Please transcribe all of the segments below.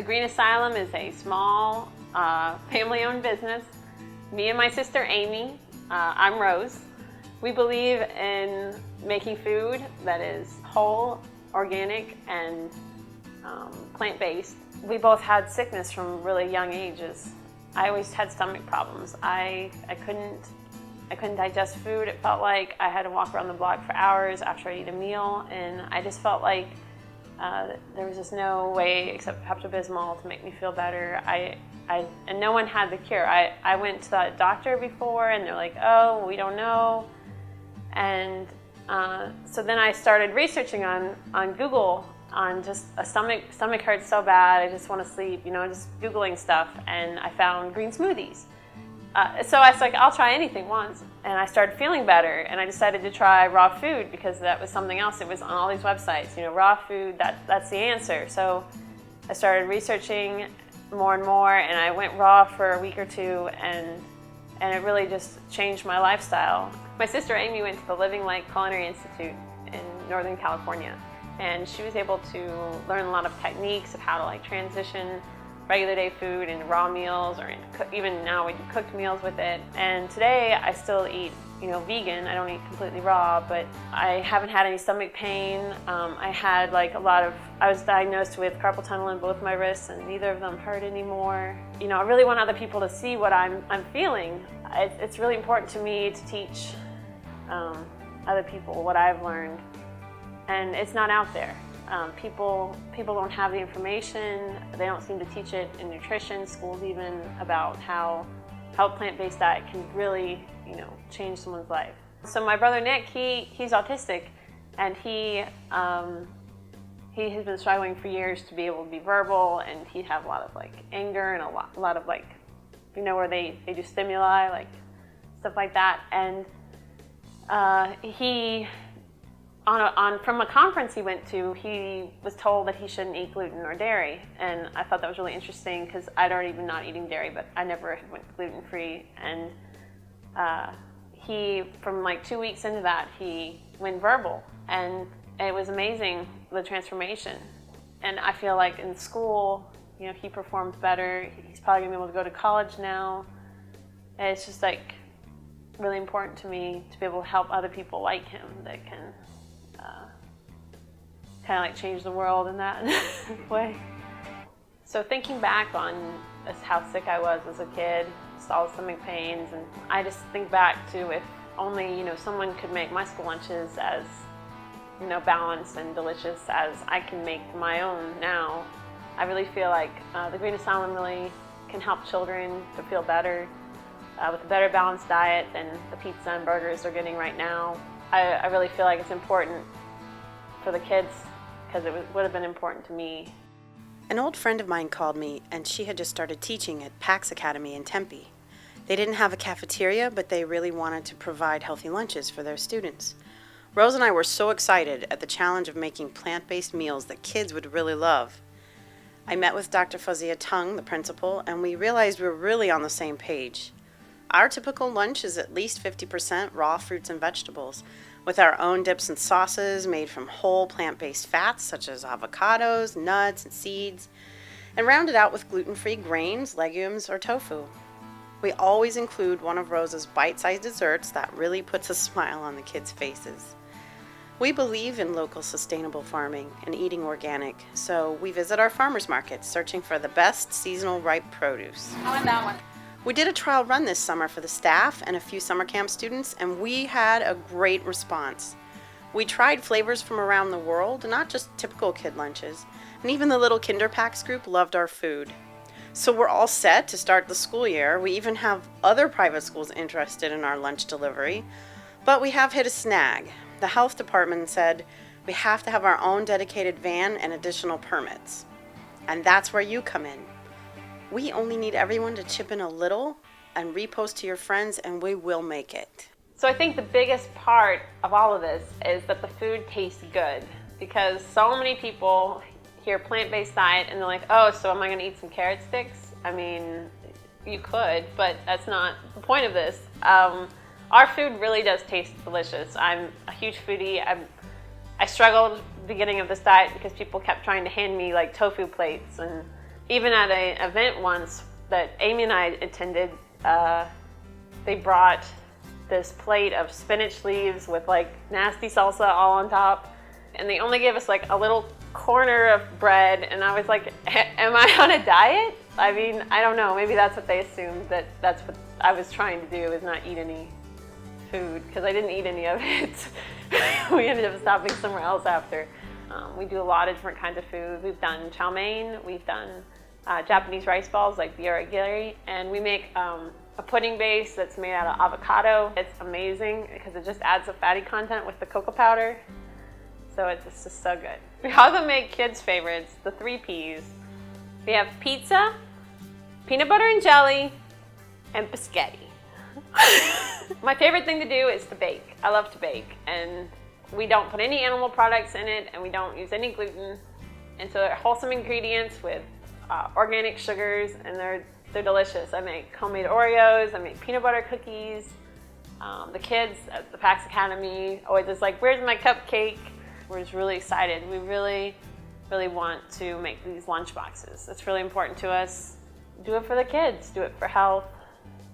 The Green Asylum is a small, family-owned business. Me and my sister Amy, I'm Rose. We believe in making food that is whole, organic, and plant-based. We both had sickness from really young ages. I always had stomach problems. I couldn't digest food. It felt like I had to walk around the block for hours after I eat a meal, and I just felt like there was just no way except Pepto-Bismol to make me feel better. And no one had the cure. I went to the doctor before, and they're like, oh, we don't know. And so then I started researching on Google on just a stomach hurts so bad, I just want to sleep, just Googling stuff, and I found green smoothies. So I was like, I'll try anything once, and I started feeling better, and I decided to try raw food because that was something else. It was on all these websites, raw food, that's the answer. So I started researching more and more, and I went raw for a week or two, and it really just changed my lifestyle. My sister Amy went to the Living Light Culinary Institute in Northern California, and she was able to learn a lot of techniques of how to transition regular day food into raw meals, or even now we do cooked meals with it. And today I still eat, vegan. I don't eat completely raw, but I haven't had any stomach pain. I was diagnosed with carpal tunnel in both my wrists, and neither of them hurt anymore. I really want other people to see what I'm feeling. It's really important to me to teach other people what I've learned, and it's not out there. People don't have the information. They don't seem to teach it in nutrition schools even, about how plant-based diet can really, change someone's life. So my brother Nick, he's autistic, and he has been struggling for years to be able to be verbal, and he'd have a lot of anger and a lot of where they do stimuli, stuff like that. And from a conference he went to, he was told that he shouldn't eat gluten or dairy, and I thought that was really interesting because I'd already been not eating dairy, but I never went gluten-free. And from 2 weeks into that, he went verbal, and it was amazing, the transformation. And I feel like in school, he performs better. He's probably gonna be able to go to college now. And it's just really important to me to be able to help other people like him that can kind of change the world in that way. So thinking back on how sick I was as a kid, just all the stomach pains, and I just think back to if only someone could make my school lunches as balanced and delicious as I can make my own now. I really feel like the Green Asylum really can help children to feel better with a better balanced diet than the pizza and burgers they're getting right now. I really feel like it's important for the kids because it would have been important to me. An old friend of mine called me, and she had just started teaching at PAX Academy in Tempe. They didn't have a cafeteria, but they really wanted to provide healthy lunches for their students. Rose and I were so excited at the challenge of making plant-based meals that kids would really love. I met with Dr. Fawzia Tung, the principal, and we realized we were really on the same page. Our typical lunch is at least 50% raw fruits and vegetables, with our own dips and sauces made from whole plant-based fats such as avocados, nuts, and seeds, and rounded out with gluten-free grains, legumes, or tofu. We always include one of Rose's bite-sized desserts that really puts a smile on the kids' faces. We believe in local sustainable farming and eating organic, so we visit our farmers markets searching for the best seasonal ripe produce. I want that one. We did a trial run this summer for the staff and a few summer camp students, and we had a great response. We tried flavors from around the world, not just typical kid lunches, and even the little Kinder Packs group loved our food. So we're all set to start the school year. We even have other private schools interested in our lunch delivery, but we have hit a snag. The health department said we have to have our own dedicated van and additional permits. And that's where you come in. We only need everyone to chip in a little and repost to your friends, and we will make it. So I think the biggest part of all of this is that the food tastes good, because so many people hear plant-based diet and they're like, oh, so am I going to eat some carrot sticks? I mean, you could, but that's not the point of this. Our food really does taste delicious. I'm a huge foodie. I struggled at the beginning of this diet because people kept trying to hand me tofu plates, and Even at an event once that Amy and I attended, they brought this plate of spinach leaves with like nasty salsa all on top, and they only gave us like a little corner of bread, and I was like, am I on a diet? I mean, I don't know, maybe that's what they assumed, that that's what I was trying to do, is not eat any food, because I didn't eat any of it. We ended up stopping somewhere else after. We do a lot of different kinds of food. We've done chow mein, we've done Japanese rice balls like biorigiri, and we make a pudding base that's made out of avocado. It's amazing because it just adds the fatty content with the cocoa powder. So it's just so good. We also make kids' favorites, the 3 Ps. We have pizza, peanut butter and jelly, and biscotti. My favorite thing to do is to bake. I love to bake, and we don't put any animal products in it, and we don't use any gluten. And so they're wholesome ingredients with organic sugars, and they're delicious. I make homemade Oreos, I make peanut butter cookies. The kids at the PAX Academy always is like, where's my cupcake? We're just really excited. We really, really want to make these lunch boxes. It's really important to us. Do it for the kids, do it for health,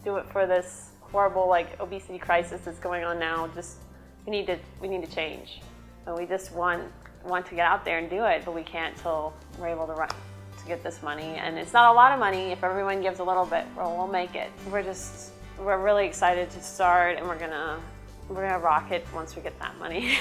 do it for this horrible like obesity crisis that's going on now. Just we need to change. And we just want to get out there and do it, but we can't till we're able to get this money. And it's not a lot of money. If everyone gives a little bit, we'll make it. We're really excited to start, and we're gonna rock it once we get that money.